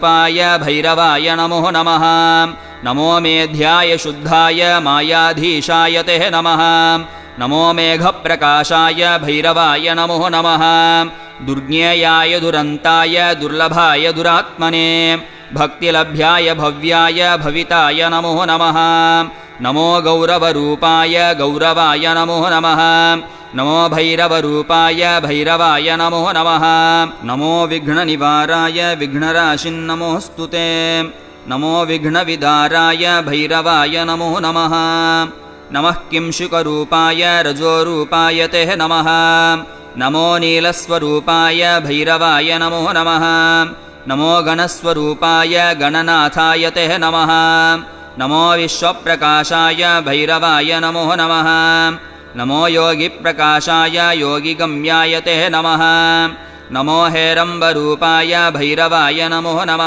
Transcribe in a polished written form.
रूपाय भैरवाय नमो नमः। नमो मेध्याय शुद्धाय मायाधीशाय ते नमः। नमो मेघप्रकाशाय भैरवाय नमो नमः। दुर्ज्ञेयाय दुरन्ताय दुर्लभाय दुरात्मने भक्तिलभ्याय भव्याय भविताय नमो नमः। नमो गौरवरूपाय गौरवाय नमो नमः। नमो भैरवरूपाय भैरवाय नमो नमः। नमो विघ्ननिवाराय विघ्नराशिन्नमोऽस्तु ते। नमो विघ्नविदाराय भैरवाय नमो नमः। नमः किंशुकरूपाय रजोरूपाय ते नमः। नमो नीलस्वरूपाय भैरवाय नमो नमः। नमो गणस्वरूपाय गणनाथाय ते नमः। नमो विश्वप्रकाशाय भैरवाय नमो नमः। नमो योगिप्रकाशाय योगिगम्याय ते नमः। नमो हेरम्बरूपाय भैरवाय नमो नमः।